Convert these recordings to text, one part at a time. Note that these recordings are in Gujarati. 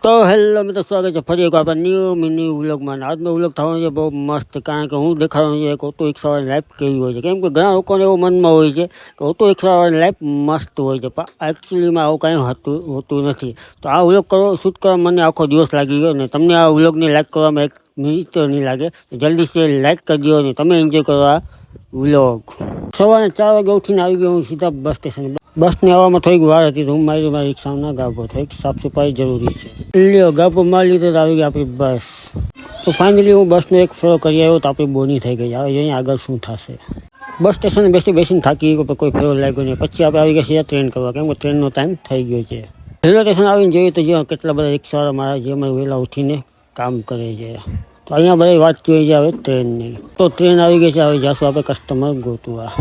તો હેલો મિત્રો, સ્વાગત છે ફરી એક આપણા ન્યૂ મિની વ્લોગમાં. આજનો વ્લોગ થવાનો છે બહુ મસ્ત, કારણ કે હું દેખાડવાનો છે એક ઓટો રિક્ષાવાળાની લાઈફ કેવી હોય છે. કેમ કે ઘણા લોકોને એવું મનમાં હોય છે કે ઓટો રિક્ષાવાળાની લાઈફ મસ્ત હોય છે, પણ એકચ્યુઅલીમાં આવું કાંઈ હોતું નથી. તો આ વ્લોગ શૂટ કરવા મને આખો દિવસ લાગી ગયો, ને તમને આ વ્લોગને લાઈક કરવામાં એક મિનિટ નહીં લાગે. જલ્દી છે લાઈક કરી દો અને તમે એન્જોય કરો આ વ્લોગ. સવારે 4 વાગે ઉઠીને આવી ગયો હું સીધા બસ સ્ટેશન. બસને આવવામાં થોડીક વાર હતી તો હું મારી રિક્ષાના ગાભો થોડીક સાફ સફાઈ જરૂરી છે. લ્યો ગાભો મારી લીધો તો આવી ગઈ આપણી બસ. તો ફાઇનલી હું બસનો એક ફ્લો કરી આવ્યો તો આપણી બોની થઈ ગઈ. હવે અહીંયા આગળ શું થશે. બસ સ્ટેશને બેસીને થાકી ગયો, કોઈ ફેરો લાગ્યો નહીં. પછી આપણે આવી ગયા છીએ ટ્રેન કરવા, કેમ કે ટ્રેનનો ટાઈમ થઈ ગયો છે. રેલવે સ્ટેશન આવીને જોઈએ તો જ્યાં કેટલા બધા રિક્ષાવાળા મારા જેમાં વહેલા ઉઠીને કામ કરે છે. તો અહીંયા બધી વાત જોઈ છે હવે ટ્રેનની. તો ટ્રેન આવી ગઈ છે, હવે જાશું આપણે કસ્ટમર ગોતવા.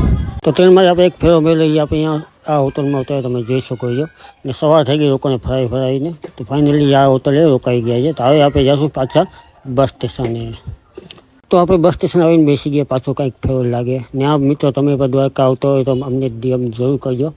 તો ટ્રેનમાં આપણે એક ફેરો મેળવી લઈએ. આપણે અહીંયા આ હોટલમાં ઉતરે તમે જોઈ શકો છો, ને સવાર થઈ ગઈ લોકોને ફરાવીને. તો ફાઇનલી આ હોટલે રોકાઈ ગયા છે. તો હવે આપણે જઈશું પાછા બસ સ્ટેશને. તો આપણે બસ સ્ટેશન આવીને બેસી ગયા, પાછો કંઈક ફેરો લાગે. ને આ મિત્રો તમે પણ દ્વારકા આવતો હોય તો અમને ડીએમ જરૂર કરજો.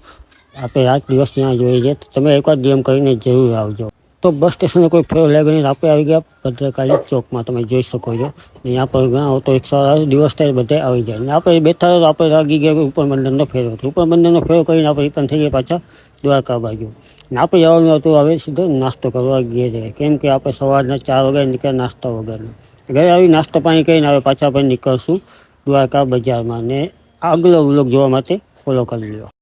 આપણે રાત દિવસ ત્યાં જોઈએ છે, તો તમે એકવાર ડીએમ કરીને જરૂર આવજો. તો બસ સ્ટેશને કોઈ ફેરો લાગે નહીં. આપણે આવી ગયા ભદ્રકાલી ચોકમાં, તમે જોઈ શકો છો. ને અહીંયા પર ઘણા ઓટો રિક્ષા દિવસ થાય બધે આવી જાય. ને આપણે બેઠા તો આપણે લાગી ગયા ઉપર બંદરનો ફેરો. ઉપર બંદરનો ફેરો કરીને આપણે રિટર્ન થઈ ગયા પાછા દ્વારકા બાજુ. ને આપણે જવાનું હતું હવે સીધો નાસ્તો કરવા ઘેરે, કેમ કે આપણે સવારના 4 વાગે નીકળ્યા નાસ્તા વગર. ઘરે આવી નાસ્તો પાણી કરીને હવે પાછા આપણે નીકળશું દ્વારકા બજારમાં. ને આગલો વ્લોગ જોવા માટે ફોલો કરી લો.